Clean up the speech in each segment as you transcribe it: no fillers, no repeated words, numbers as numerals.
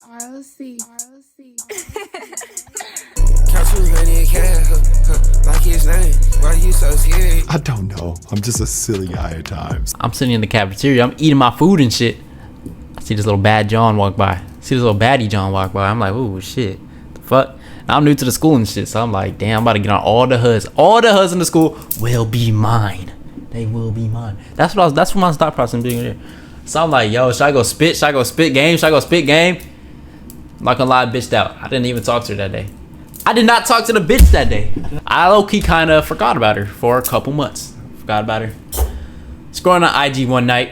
ROC. Count 200 cash, like his name. Why you so scared? I don't know. I'm just a silly guy at times. I'm sitting in the cafeteria. I'm eating my food and shit. I see this little bad John walk by. See this little baddie John walk by. I'm like, ooh, shit. The fuck? Now, I'm new to the school and shit, so I'm like, damn, I'm about to get on all the hoods. All the hoods in the school will be mine. They will be mine. That's what my thought process being there. So I'm like, yo, should I go spit? Should I go spit game? Should I go spit game? I'm not gonna lie, bitched out. I didn't even talk to her that day. I did not talk to the bitch that day. I low-key kind of forgot about her for a couple months. Forgot about her. Scrolling on IG one night,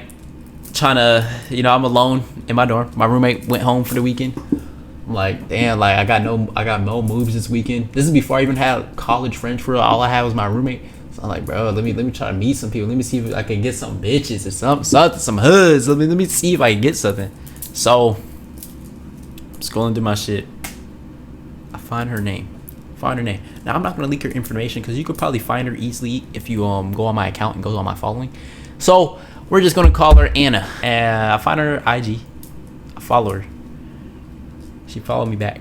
trying to, I'm alone in my dorm. My roommate went home for the weekend. I'm like, damn, like I got no moves this weekend. This is before I even had college friends for real. All I had was my roommate. So I'm like, bro, let me try to meet some people. Let me see if I can get some bitches or something, some hoods. Let me see if I can get something. So I'm scrolling through my shit. I find her name. Now I'm not gonna leak her information because you could probably find her easily if you go on my account and go on my following. So we're just gonna call her Anna. And I find her IG. I follow her. She followed me back.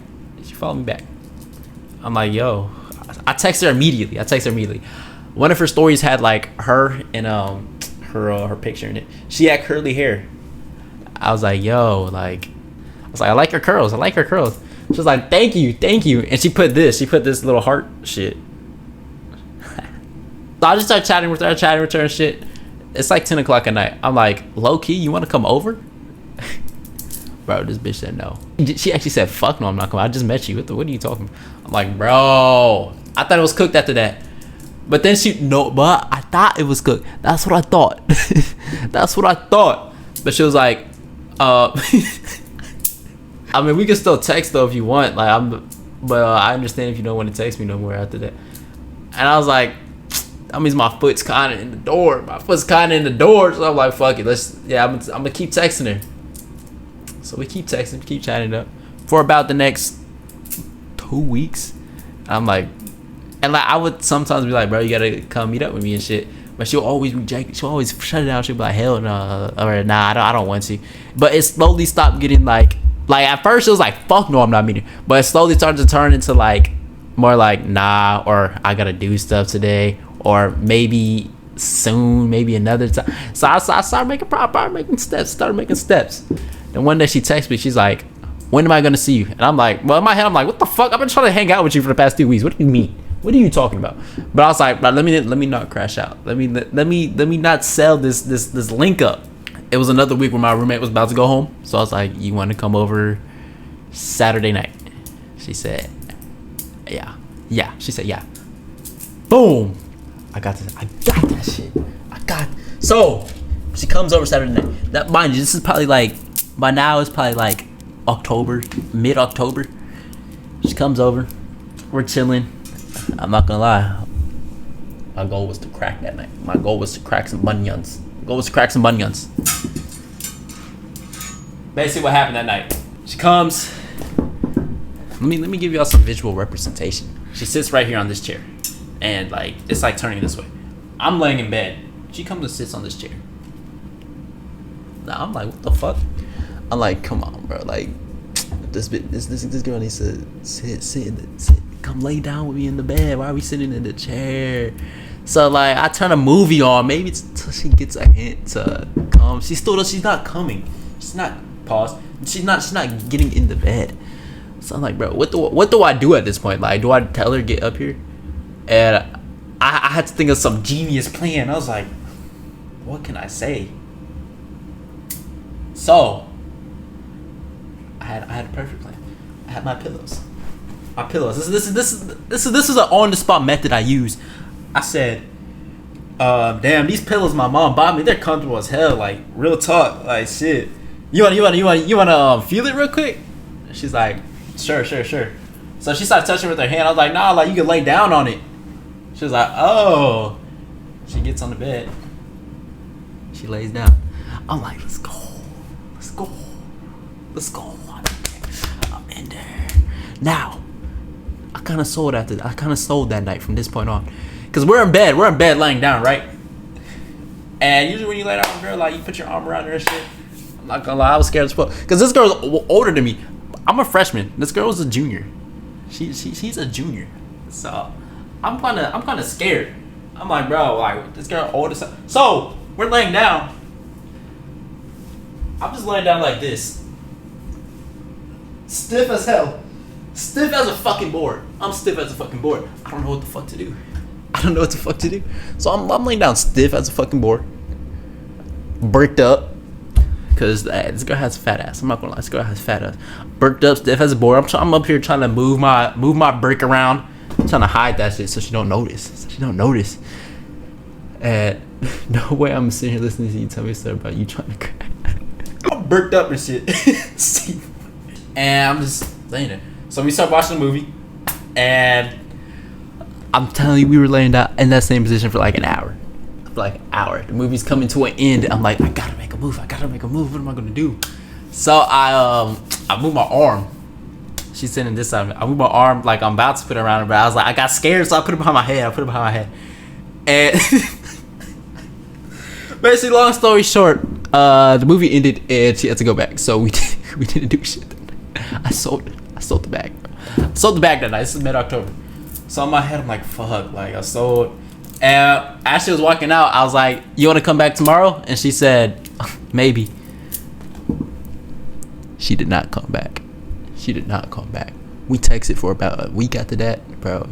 I'm like, yo. I text her immediately. One of her stories had like her and her picture in it. She had curly hair. I was like, yo, I like her curls. She was like, thank you. And she put this little heart shit. So I just started chatting with her and shit. It's like 10 o'clock at night. I'm like, low key, you want to come over? Bro, this bitch said no. She actually said, fuck no, I'm not coming. I just met you. What are you talking about? I'm like, bro, I thought it was cooked after that. But then but I thought it was cooked. That's what I thought. But she was like, I mean, we can still text though if you want. But I understand if you don't want to text me no more after that. And I was like, that means my foot's kind of in the door. So I'm like, fuck it. I'm gonna keep texting her. So we keep texting, keep chatting up for about the next 2 weeks. I'm like, I would sometimes be like, bro, you gotta come meet up with me and shit. But she'll always reject it. She'll always shut it down. She'll be like, hell no, or nah, I don't want to. But it slowly stopped getting like at first it was like, fuck no, I'm not meeting. But it slowly started to turn into like more like, nah, or I gotta do stuff today, or maybe soon, maybe another time. So I started making steps. Then one day she texts me, she's like, when am I gonna see you? And I'm like, well, in my head I'm like, what the fuck? I've been trying to hang out with you for the past 2 weeks. What do you mean? What are you talking about? But I was like, but let me not crash out. Let me not sell this link up. It was another week where my roommate was about to go home, so I was like, you want to come over Saturday night? She said, yeah. She said, yeah. Boom. I got that shit. So she comes over Saturday night. That, mind you, this is probably like, by now it's probably like October, mid-October. She comes over. We're chilling. I'm not gonna lie. My goal was to crack that night. My goal was to crack some bunions. Basically what happened that night. She comes. Let me give y'all some visual representation. She sits right here on this chair. And like it's like turning this way. I'm laying in bed. She comes and sits on this chair. Now I'm like, what the fuck? I'm like, come on, bro. Like this girl needs to sit. Come lay down with me in the bed. Why are we sitting in the chair? So like I turn a movie on, maybe until she gets a hint to come. She's not coming. She's not She's not getting in the bed. So I'm like, bro, what do I do at this point? Like, do I tell her get up here? And I had to think of some genius plan. I was like, what can I say? So I had a perfect plan. I had my pillows. This is an on the spot method I use. I said, damn, these pillows my mom bought me, they're comfortable as hell. Like real talk, like shit. You wanna feel it real quick? She's like, sure. So she started touching with her hand. I was like, nah, like you can lay down on it. She was like, oh. She gets on the bed. She lays down. I'm like, let's go. I'm in there. Now, I kind of sold that night from this point on. Because we're in bed laying down, right? And usually when you lay down on a girl, like you put your arm around her and shit. I'm not gonna lie, I was scared as fuck. Because this girl's older than me. I'm a freshman. This girl is a junior. She's a junior. So I'm kind of scared. I'm like, bro, like this girl old as hell. So we're laying down. I'm just laying down like this. Stiff as hell. Stiff as a fucking board. I'm stiff as a fucking board. I don't know what the fuck to do. So I'm laying down stiff as a fucking board. Bricked up. Because this girl has a fat ass. I'm not gonna lie. This girl has a fat ass. Bricked up, stiff as a board. I'm up here trying to move my brick around. I'm trying to hide that shit so she don't notice. And no way I'm sitting here listening to you tell me a story about you trying to crack. I'm bricked up and shit. And I'm just laying there. So we start watching the movie. And I'm telling you, we were laying down in that same position for like an hour. The movie's coming to an end. I'm like, I gotta make a move. What am I gonna do? So I move my arm. She's sitting this side. I move my arm like I'm about to put it around her, but I was like, I got scared, so I put it behind my head. And basically, long story short, the movie ended and she had to go back. So we didn't do shit. I sold the bag. I sold the bag that night. This is mid-October. So in my head, I'm like, fuck, like I sold. And as she was walking out, I was like, you want to come back tomorrow? And she said, maybe. She did not come back. We texted for about a week after that, bro.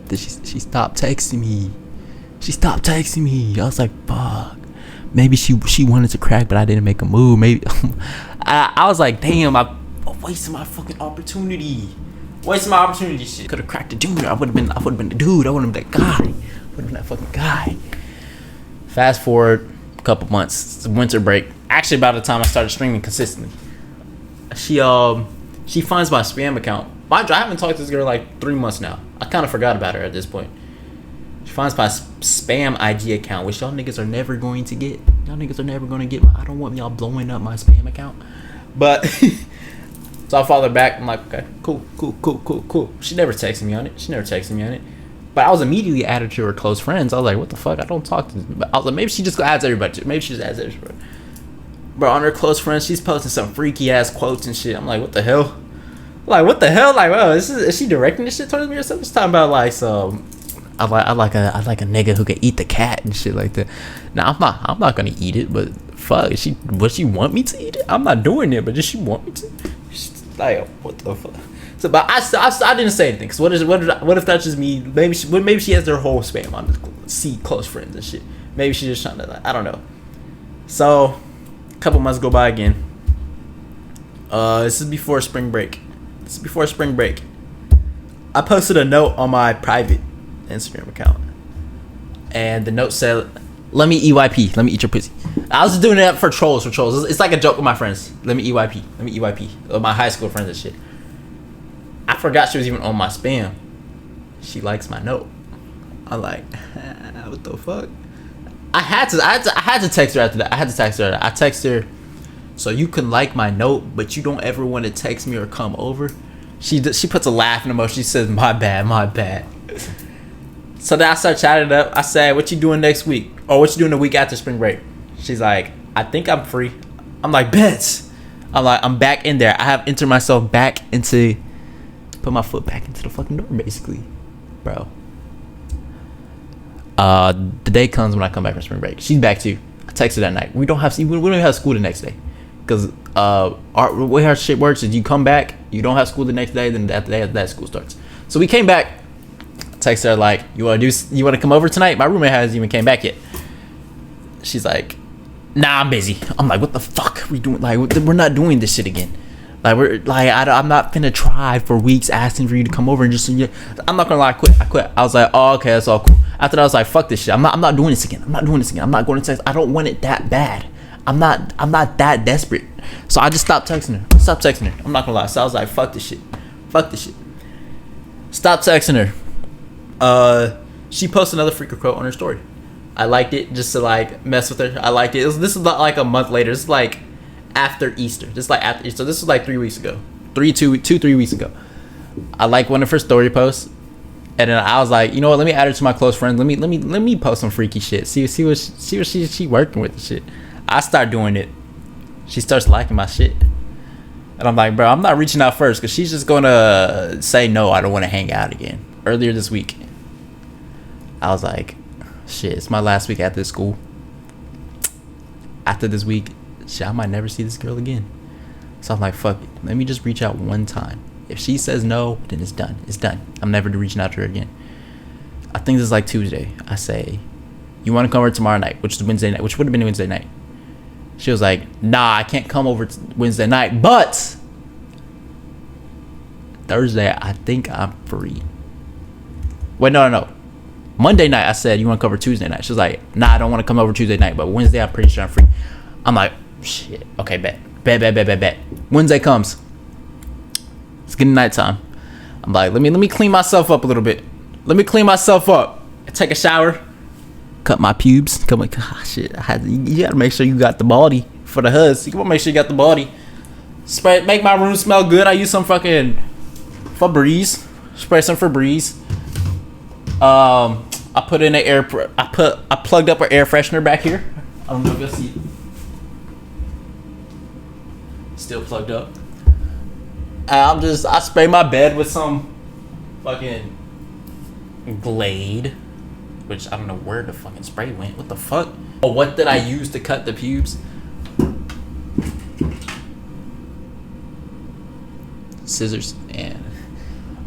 She stopped texting me. I was like, fuck. Maybe she wanted to crack, but I didn't make a move. Maybe I was like, damn, I wasted my fucking opportunity. Shit. Could have cracked the dude. I would have been the dude. I would have been that guy. That fucking guy. Fast forward a couple months. It's winter break. Actually, by the time I started streaming consistently, she finds my spam account. Mind you, I haven't talked to this girl like 3 months now. I kind of forgot about her at this point. She finds my spam IG account, which y'all niggas are never going to get. I don't want y'all blowing up my spam account. But so I follow her back. I'm like, okay, cool. She never texted me on it. But I was immediately added to her close friends. I was like, what the fuck? I don't talk to them. But I was like, maybe she just adds everybody. Bro, on her close friends, she's posting some freaky ass quotes and shit. I'm like, what the hell? Like, wow, is she directing this shit towards me or something? She's talking about like some. I like a nigga who can eat the cat and shit like that. Now I'm not gonna eat it, but fuck, would she want me to eat it? I'm not doing it, but does she want me to? She's like, what the fuck? So, but I didn't say anything. Cause what if that's just me? Maybe she has their whole spam on see close friends and shit. Maybe she's just trying to, like, I don't know. So, a couple months go by again. This is before spring break. I posted a note on my private Instagram account, and the note said, "Let me EYP. Let me eat your pussy." I was just doing that for trolls. It's like a joke with my friends. Let me EYP. My high school friends and shit. I forgot she was even on my spam. She likes my note. I'm like, what the fuck? I had to text her after that. I text her, so you can like my note, but you don't ever want to text me or come over. She puts a laughing emoji. She says, my bad. So then I start chatting it up. I say, what you doing next week? Or what you doing the week after spring break? She's like, I think I'm free. I'm like, bet. I'm back in there. I have entered myself back into, put my foot back into the fucking door, basically. Bro. The day comes when I come back from spring break. She's back too. I text her that night. We don't have school the next day. Because the way our shit works is you come back, you don't have school the next day, then after that school starts. So we came back. Text her like, you want to come over tonight? My roommate hasn't even came back yet. She's like, nah, I'm busy. I'm like, what the fuck are we doing? Like, we're not doing this shit again. Like, I'm not finna try for weeks asking for you to come over and just. I'm not gonna lie, I quit. I was like, oh, okay, that's all cool. After that, I was like, fuck this shit. I'm not doing this again. I'm not going to text. I don't want it that bad. I'm not that desperate. So I just stopped texting her. I'm not gonna lie. So I was like, fuck this shit. Stop texting her. She posted another freaker quote on her story. I liked it just to like mess with her. I liked it. This is not like a month later. This is like after Easter. So this was like 3 weeks ago. 3 weeks ago. I like one of her story posts, and then I was like, you know what? Let me add her to my close friends. Let me post some freaky shit. See what she working with and shit. I start doing it. She starts liking my shit. And I'm like, bro, I'm not reaching out first because she's just gonna say no, I don't want to hang out again. Earlier this week, I was like, shit, it's my last week at this school. After this week, shit, I might never see this girl again. So I'm like, fuck it. Let me just reach out one time. If she says no, then it's done. It's done. I'm never reaching out to her again. I think this is like Tuesday. I say, you want to come over tomorrow night, which is Wednesday night, which would have been Wednesday night. She was like, nah, I can't come over Wednesday night, but Thursday, I think I'm free. Wait, no. Monday night, I said, you want to cover Tuesday night? She was like, nah, I don't want to come over Tuesday night, but Wednesday, I'm pretty sure I'm free. I'm like, shit, okay, bet. Wednesday comes. It's getting nighttime. I'm like, let me clean myself up a little bit. Let me clean myself up. Take a shower. Cut my pubes. Come like, shit. You gotta make sure you got the body for the huzz. You gotta make sure you got the body. Spray. Make my room smell good. I use some fucking Febreze. Spray some Febreze. I put in an air. I plugged up an air freshener back here. I don't know if you'll see it. Still plugged up. And I spray my bed with some fucking Glade, which I don't know where the fucking spray went. What the fuck? Oh, what did I use to cut the pubes? Scissors and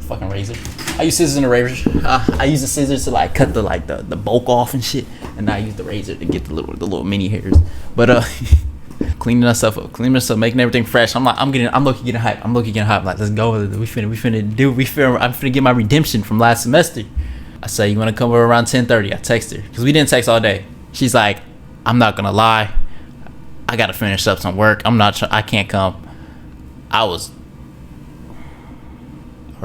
fucking razor. I use scissors and a razor. I use the scissors to like cut the bulk off and shit, and I use the razor to get the little mini hairs. But cleaning us up, making everything fresh. I'm looking getting hype. I'm like, let's go. I'm finna get my redemption from last semester. I say, you want to come over around 10:30? I text her because we didn't text all day. She's like, I'm not gonna lie, I gotta finish up some work. I can't come. Are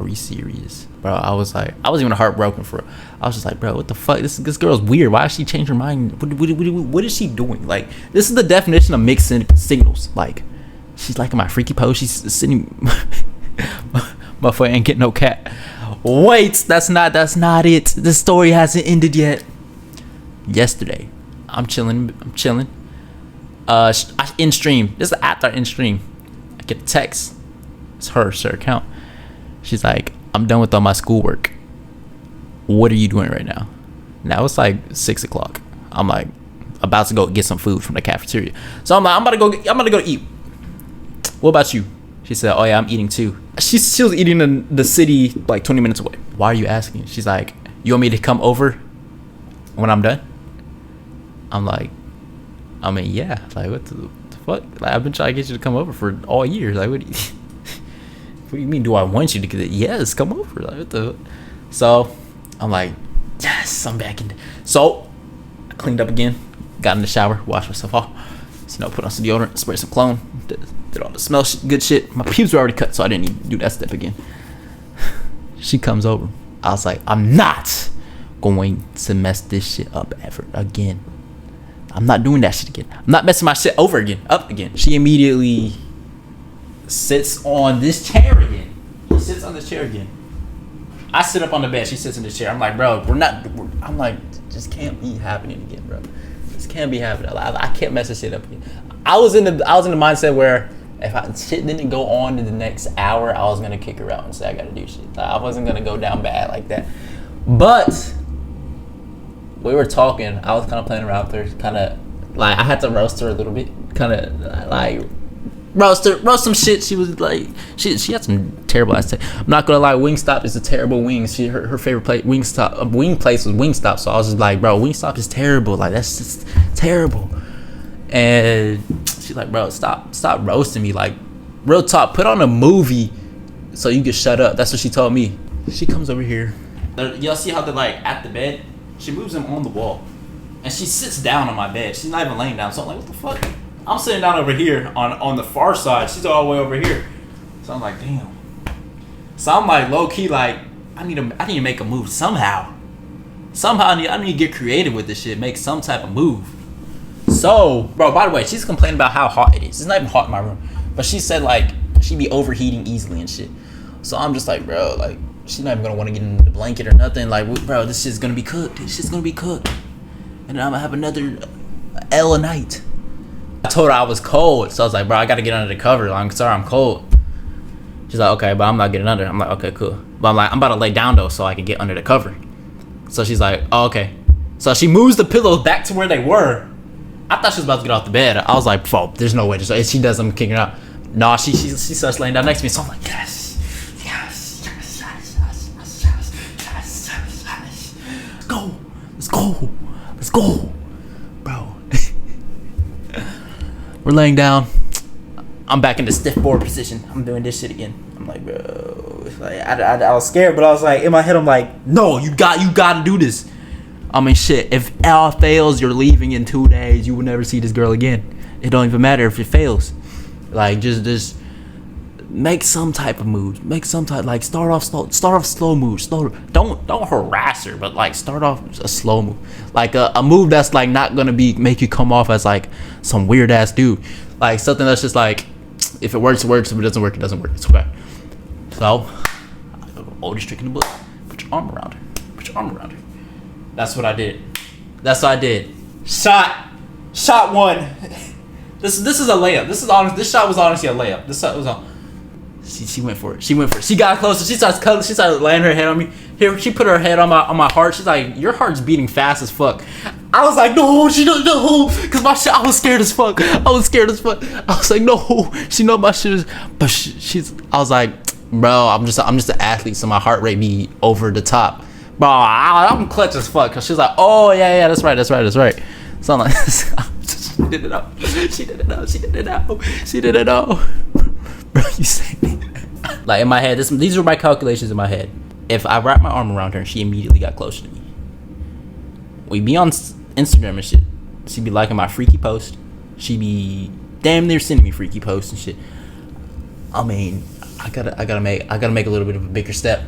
we serious, bro? I was even heartbroken for her. I was just like, bro, what the fuck? This girl's weird. Why did she change her mind? What is she doing? Like, this is the definition of mixed signals. Like, she's liking my freaky post. She's sitting. My foot ain't getting no cat. Wait, that's not it. The story hasn't ended yet. Yesterday, I'm chilling. In stream. This is after in stream. I get a text. It's her account. She's like, I'm done with all my schoolwork. What are you doing right now? Now it's like 6 o'clock. I'm like about to go get some food from the cafeteria. So I'm like, I'm gonna go eat. What about you? She said, oh yeah, I'm eating too. She was eating in the city like 20 minutes away. Why are you asking? She's like, you want me to come over when I'm done? I'm like, I mean, yeah. Like, what the fuck? Like, I've been trying to get you to come over for all years. Like, what do you mean? Do I want you to get it? Yes, come over. Like, what the? So I'm like, yes, I'm back in. So I cleaned up again, got in the shower, washed myself off. So, put on some deodorant, spray some cologne, did all the smell good shit. My pubes were already cut, so I didn't even do that step again. She comes over. I was like, I'm not going to mess this shit up ever again. I'm not doing that shit again. I'm not messing my shit up again. She immediately sits on this chair again. I sit up on the bed. She sits in the chair. I'm like, bro, I'm like, this can't be happening again, bro. This can't be happening. I can't mess this shit up again. I was in the mindset where if shit didn't go on in the next hour, I was gonna kick her out and say I gotta do shit. Like, I wasn't gonna go down bad like that. But we were talking. I was kind of playing around with her. Kind of like I had to roast her a little bit. Kind of like roast some shit. She was like, she had some terrible ass. I'm not gonna lie, Wingstop is a terrible wings. Her favorite place, wing place was Wingstop. So I was just like, bro, Wingstop is terrible. Like, that's just terrible. And she's like, bro, stop roasting me. Like, real talk, put on a movie so you can shut up. That's what she told me. She comes over here. Y'all see how they're like at the bed? She moves them on the wall, and she sits down on my bed. She's not even laying down. So I'm like, what the fuck? I'm sitting down over here on the far side. She's all the way over here. So I'm like, damn. So I'm like, low key, like, I need to make a move somehow. I need to get creative with this shit. Make some type of move. So, bro, by the way, she's complaining about how hot it is. It's not even hot in my room. But she said, like, she'd be overheating easily and shit. So I'm just like, bro, like, she's not even going to want to get in the blanket or nothing. Like, bro, this shit's going to be cooked. And then I'm going to have another L a night. I told her I was cold. So I was like, bro, I got to get under the cover. I'm sorry, I'm cold. She's like, okay, but I'm not getting under. I'm like, okay, cool. But I'm like, I'm about to lay down though so I can get under the cover. So she's like, oh, okay. So she moves the pillows back to where they were. I thought she was about to get off the bed. I was like, "Fuck, there's no way." Just if she does, I'm kicking her out. Nah, she starts laying down next to me. So I'm like, yes. Let's go, bro. We're laying down. I'm back in the stiff board position. I'm doing this shit again. I'm like, bro. Like, I was scared, but I was like, in my head, I'm like, no, you got to do this. I mean, shit. If all fails, you're leaving in 2 days. You will never see this girl again. It don't even matter if it fails. Like, just make some type of move. Make some type, like, start off slow moves. Don't harass her, but like start off a slow move, like a move that's like not gonna make you come off as like some weird ass dude. Like something that's just like, if it works, it works. If it doesn't work, it doesn't work. It's okay. So, oldest trick in the book: put your arm around her. Put your arm around her. That's what I did. Shot one. This is a layup. This shot was honestly a layup. This shot was on. She went for it. She got closer. She started laying her head on me. Here, she put her head on my heart. She's like, your heart's beating fast as fuck. I was like, no, she don't know, cause my shit. I was scared as fuck. I was like, no, she know my shit is. But she's. I was like, bro, I'm just an athlete, so my heart rate be over the top. Bro, I'm clutch as fuck. Cause she's like, oh yeah, that's right. So I'm like, she did it all. Bro, you say me. Like in my head, these are my calculations in my head. If I wrap my arm around her and she immediately got closer to me, we be on Instagram and shit. She be liking my freaky post. She be damn near sending me freaky posts and shit. I mean, I gotta make a little bit of a bigger step.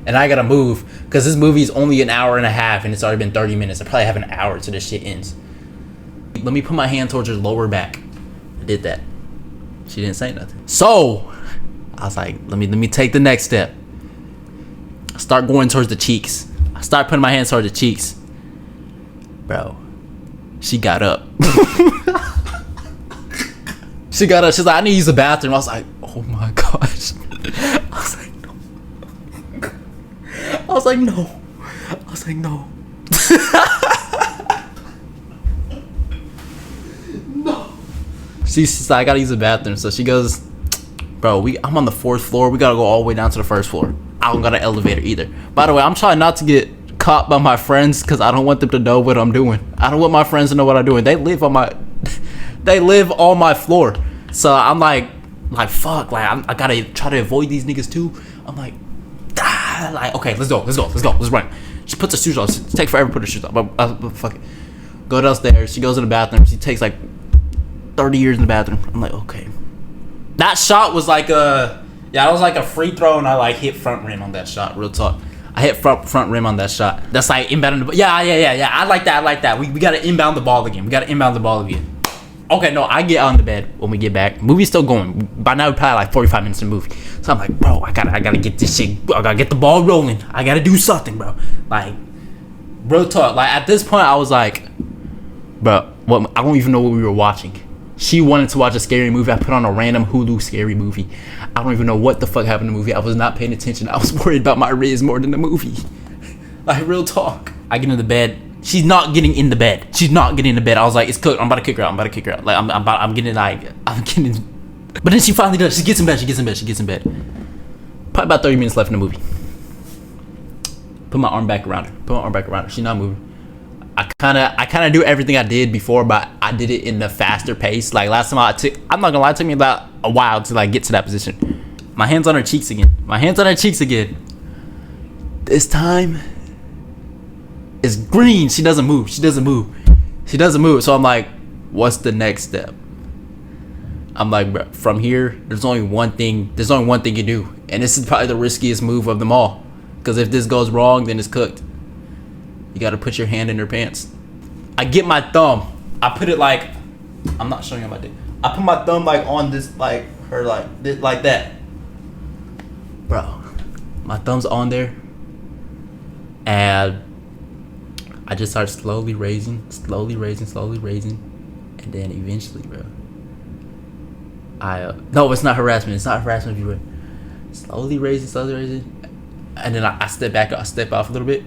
And I gotta move, because this movie is only an hour and a half and it's already been 30 minutes. I probably have an hour till this shit ends. Let me put my hand towards her lower back. I did that. She didn't say nothing. So I was like, let me take the next step. I start going towards the cheeks. I start putting my hands towards the cheeks. Bro, she got up. She got up. She's like, I need to use the bathroom. I was like, oh my gosh. I was like, no. No. She's like, I gotta use the bathroom. So she goes, bro, I'm on the 4th floor. We gotta go all the way down to the 1st floor. I don't got an elevator either. By the way, I'm trying not to get caught by my friends, because I don't want them to know what I'm doing. I don't want my friends to know what I'm doing. They live on my floor. So I'm like fuck, like I gotta try to avoid these niggas too. I'm like okay, let's go, let's run. She puts her shoes on. It takes forever to put her shoes on, but fuck it. Go downstairs. She goes in the bathroom. She takes like 30 years in the bathroom. I'm like, okay. That shot was like it was like a free throw, and I like hit front rim on that shot. Real talk. I hit front rim on that shot. That's like inbounding the ball. Yeah. I like that. We gotta inbound the ball again. Okay, no, I get on the bed when we get back. Movie's still going. By now, we're probably like 45 minutes in the movie. So I'm like, bro, I gotta get this shit. I gotta get the ball rolling. I gotta do something, bro. Like, real talk. Like, at this point, I was like, bro, I don't even know what we were watching. She wanted to watch a scary movie. I put on a random Hulu scary movie. I don't even know what the fuck happened in the movie. I was not paying attention. I was worried about my Riz more than the movie. Like, real talk. I get in the bed. She's not getting in the bed. I was like, it's cooked. I'm about to kick her out. Like, I'm getting. But then she finally does. She gets in bed. Probably about 30 minutes left in the movie. Put my arm back around her. She's not moving. I kind of do everything I did before, but I did it in a faster pace. Like last time I'm not gonna lie, it took me about a while to like get to that position. My hands on her cheeks again. This time, it's green. She doesn't move. So I'm like, what's the next step? I'm like, bro, from here, there's only one thing you do, and this is probably the riskiest move of them all. Because if this goes wrong, then it's cooked. You gotta put your hand in her pants. I get my thumb. I put it like, I'm not showing you my dick. I put my thumb like on this, like her, like this, like that. Bro, my thumb's on there, and I just start slowly raising, and then eventually, bro, No, it's not harassment. It's not harassment if you were slowly raising. And then I step back, I step off a little bit.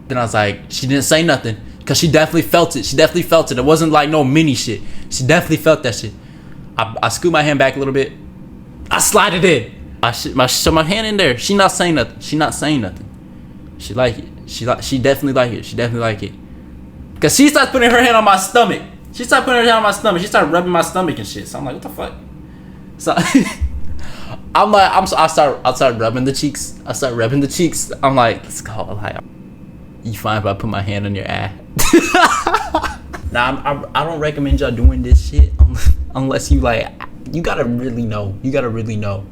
Then I was like, she didn't say nothing. Because she definitely felt it. It wasn't like no mini shit. She definitely felt that shit. I scoot my hand back a little bit. I slide it in. So my hand in there. She not saying nothing. She like it. She definitely like it. Because she starts putting her hand on my stomach. She started rubbing my stomach and shit. So I'm like, what the fuck? So I start rubbing the cheeks. I'm like, let's go. Like, you fine if I put my hand on your ass? Nah, I don't recommend y'all doing this shit unless you like. You gotta really know. You gotta really know,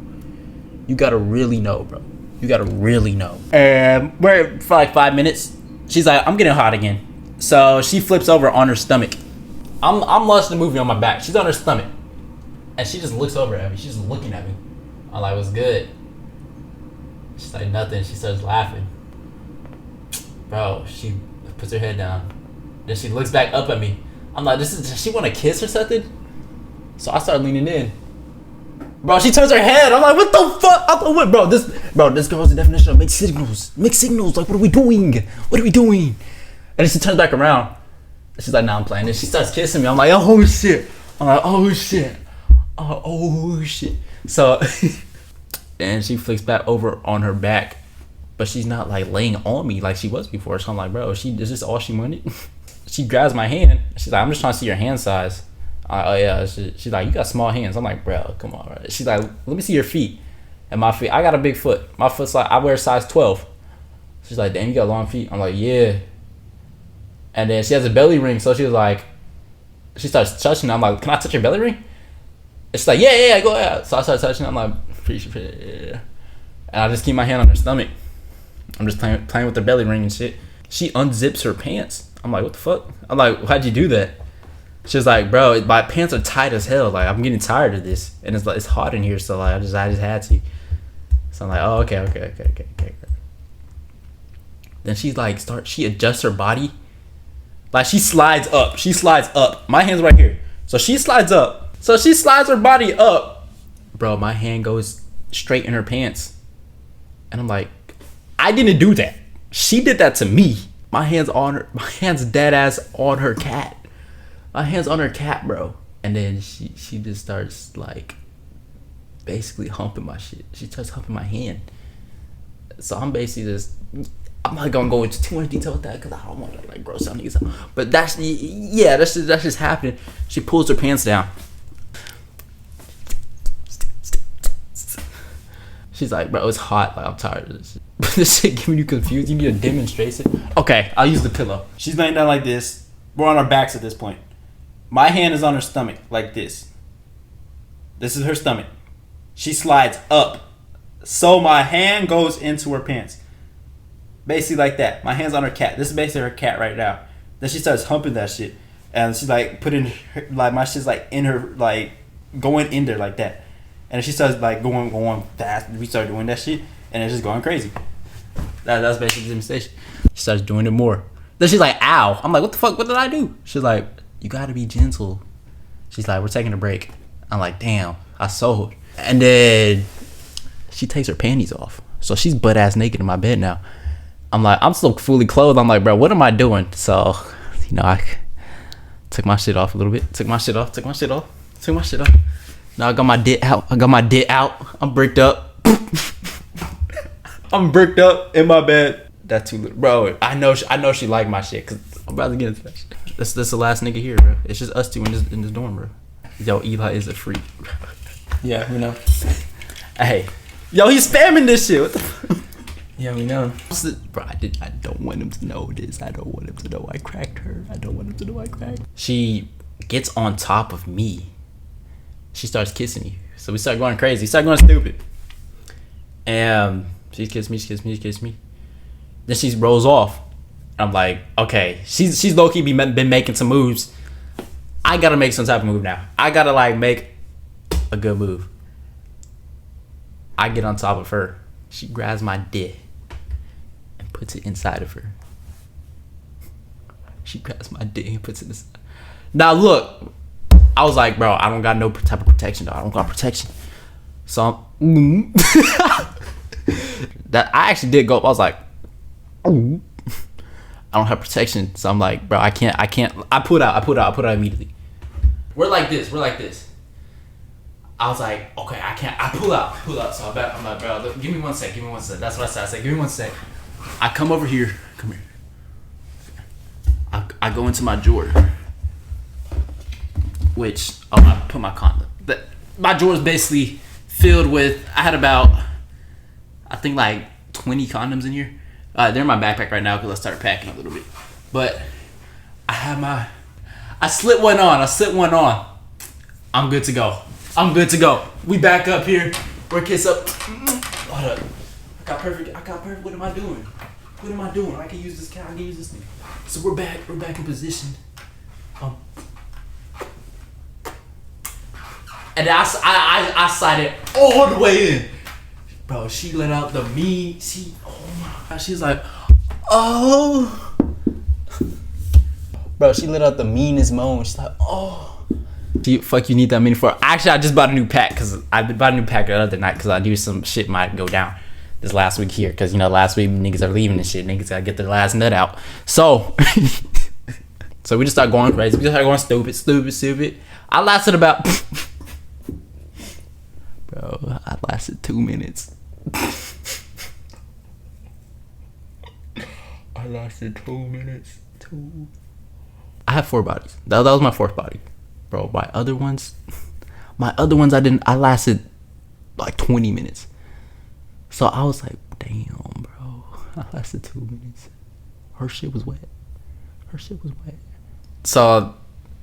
bro. You gotta really know. And we're for like 5 minutes. She's like, I'm getting hot again. So she flips over on her stomach. I'm watching the movie on my back. She's on her stomach, and she just looks over at me. She's just looking at me. I'm like, what's good? She's like, nothing. She starts laughing. Bro, she puts her head down. Then she looks back up at me. I'm like, does she want to kiss or something? So I start leaning in. Bro, she turns her head. I'm like, what the fuck? I thought, what, bro? This girl's the definition of mixed signals. Like, what are we doing? And then she turns back around. She's like, nah, I'm playing. And she starts kissing me. I'm like, oh shit. So, and she flicks back over on her back, but she's not like laying on me like she was before. So I'm like, bro, is this all she wanted? She grabs my hand. She's like, I'm just trying to see your hand size. Oh yeah. She's like, you got small hands. I'm like, bro, come on. Right? She's like, let me see your feet. And my feet, I got a big foot. My foot's like, I wear size 12. She's like, damn, you got long feet. I'm like, yeah. And then she has a belly ring, so she was like, she starts touching. I'm like, can I touch your belly ring? And she's like, yeah, go ahead. So I start touching. I'm like, yeah. And I just keep my hand on her stomach. I'm just playing with her belly ring and shit. She unzips her pants. I'm like, what the fuck? I'm like, why'd you do that? She's like, bro, my pants are tight as hell. Like, I'm getting tired of this, and it's like it's hot in here, so like I just had to. So I'm like, oh, okay. Then she's like, she adjusts her body. Like, she slides up. My hand's right here. So she slides up. So she slides her body up. Bro, my hand goes straight in her pants. And I'm like, I didn't do that. She did that to me. My hand's dead ass on her cat. My hand's on her cat, bro. And then she just starts like basically humping my shit. She starts humping my hand. So I'm basically just, I'm not gonna go into too much detail with that because I don't want to like gross out niggas. But that's just happening. She pulls her pants down. She's like, bro, it's hot. Like, I'm tired of this shit. This shit giving you confused. You need to demonstrate it. Okay, I'll use the pillow. She's laying down like this. We're on our backs at this point. My hand is on her stomach like this. This is her stomach. She slides up. So my hand goes into her pants. Basically like that. My hand's on her cat. This is basically her cat right now. Then she starts humping that shit. And she's like putting her, like my shit's like in her, like going in there like that. And she starts like going fast. We start doing that shit. And it's just going crazy. That's basically the demonstration. She starts doing it more. Then she's like, ow. I'm like, what the fuck? What did I do? She's like, you gotta be gentle. She's like, we're taking a break. I'm like, damn, I sold. And then she takes her panties off. So she's butt ass naked in my bed now. I'm like, I'm still fully clothed. I'm like, bro, what am I doing? So, I took my shit off a little bit. Took my shit off. Now I got my dick out. I'm bricked up. I'm bricked up in my bed. That's too little. Bro, I know she like my shit because I'm about to get into that shit. That's the last nigga here, bro. It's just us two in this dorm, bro. Yo, Eli is a freak. Yeah, we know. Hey. Yo, he's spamming this shit. What the fuck? Yeah, we know. Bro, I don't want him to know this. I don't want him to know I cracked her. She gets on top of me. She starts kissing me. So we start going crazy. Start going stupid. And she kissed me. Then she rolls off. I'm like, okay, she's low-key been making some moves. I gotta make some type of move now. I gotta like make a good move. I get on top of her. She grabs my dick and puts it inside of her. She grabs my dick and puts it inside. Now look, I was like, bro, I don't got no type of protection, though. I don't got protection. So that I actually did go up. I was like, I don't have protection. So I'm like, bro, I can't. I put out immediately. We're like this. I was like, okay, I can't. I pull out. So I'm like, bro, look, give me one sec. That's what I said. I said, give me 1 sec. I come over here. Come here. I go into my drawer, which I put my condom. My drawer is basically filled with. I had about, I think like 20 condoms in here. They're in my backpack right now because I started packing a little bit. But I slipped one on. I'm good to go. We back up here. We're kiss up. Hold up. I got perfect. What am I doing? I can use this thing. So we're back in position. And I sighted all the way in. Bro, she let out the oh my God, she's like, oh. Bro, she let out the meanest moan. She's like, oh. Fuck you need that many for? Actually, I just bought a new pack because I bought a new pack the other night because I knew some shit might go down this last week here because, last week niggas are leaving and shit. Niggas gotta get their last nut out. So, so we just start going crazy. We just start going stupid. I lasted about, bro, I lasted 2 minutes. I lasted 2 minutes. I have 4 bodies. That was my 4th body. Bro, my other ones I lasted like 20 minutes. So I was like, damn, bro. I lasted 2 minutes. Her shit was wet. So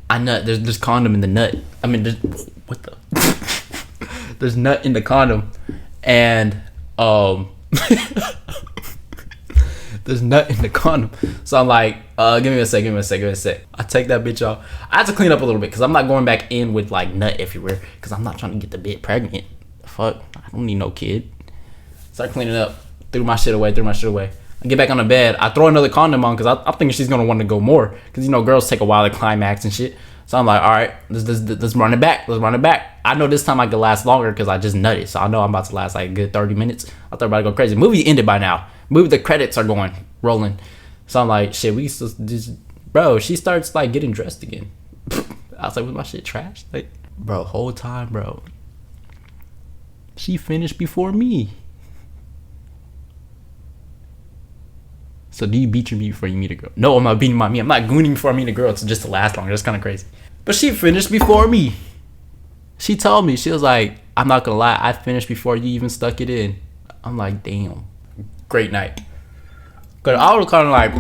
I nut. There's condom in the nut. I mean, what the? There's nut in the condom. And there's nut in the condom. So I'm like, give me a sec. I take that bitch off. I have to clean up a little bit because I'm not going back in with like nut everywhere because I'm not trying to get the bitch pregnant. Fuck, I don't need no kid. Start cleaning up. Threw my shit away. I get back on the bed. I throw another condom on because I'm thinking she's gonna want to go more because girls take a while to climax and shit. So I'm like, all right, let's run it back. I know this time I could last longer because I just nutted. So I know I'm about to last like a good 30 minutes. I thought about to go crazy. The movie ended by now. The credits are rolling. So I'm like, shit, we still just, bro, she starts like getting dressed again. I was like, was my shit trash? Like, bro, whole time, bro, she finished before me. So do you beat your meat before you meet a girl? No, I'm not beating my meat. I'm not gooning before I meet a girl. It's just to last longer. That's kind of crazy. But she finished before me. She told me, she was like, I'm not gonna lie, I finished before you even stuck it in. I'm like, damn. Great night. But I was kind of like,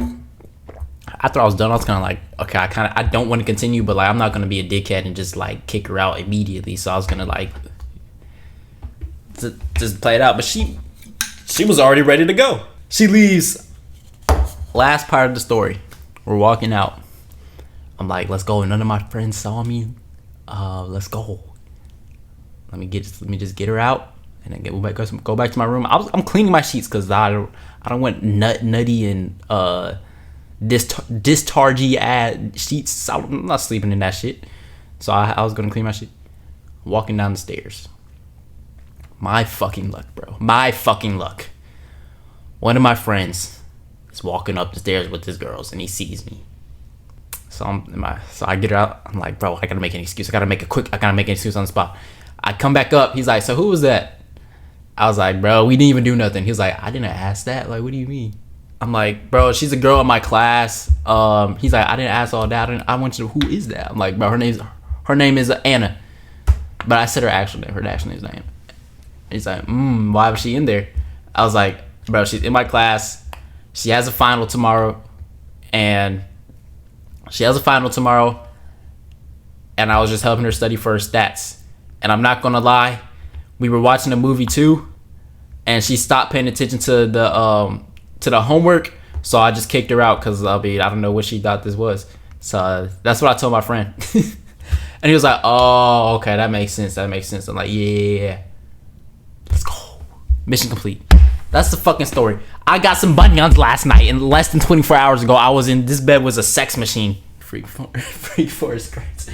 after I was done, I was kind of like, okay, I don't want to continue, but like I'm not gonna be a dickhead and just like kick her out immediately. So I was gonna like just play it out. But she was already ready to go. She leaves. Last part of the story. We're walking out. I'm like, let's go. None of my friends saw me. Let's go. Let me just get her out. And then go back to my room. I'm cleaning my sheets because I don't want nutty and dischargy ass sheets. I'm not sleeping in that shit. So I was gonna clean my shit. Walking down the stairs. My fucking luck, bro. My fucking luck. One of my friends is walking up the stairs with his girls and he sees me. So I get her out. I'm like, bro, I gotta make an excuse. I gotta make an excuse on the spot. I come back up. He's like, so who was that? I was like, bro, we didn't even do nothing. He was like, I didn't ask that. Like, what do you mean? I'm like, bro, she's a girl in my class. He's like, I didn't ask all that. I want you to know who is that. I'm like, bro, her name is Anna. But I said her actual name. Her actual name is Anna. He's like, why was she in there? I was like, bro, she's in my class. She has a final tomorrow. And I was just helping her study for her stats. And I'm not gonna lie, we were watching a movie too, and she stopped paying attention to the homework. So I just kicked her out because I don't know what she thought this was. So that's what I told my friend. And he was like, oh, okay, that makes sense. I'm like, yeah. Let's go. Mission complete. That's the fucking story. I got some bunions last night, and less than 24 hours ago, this bed was a sex machine. Free forest grades.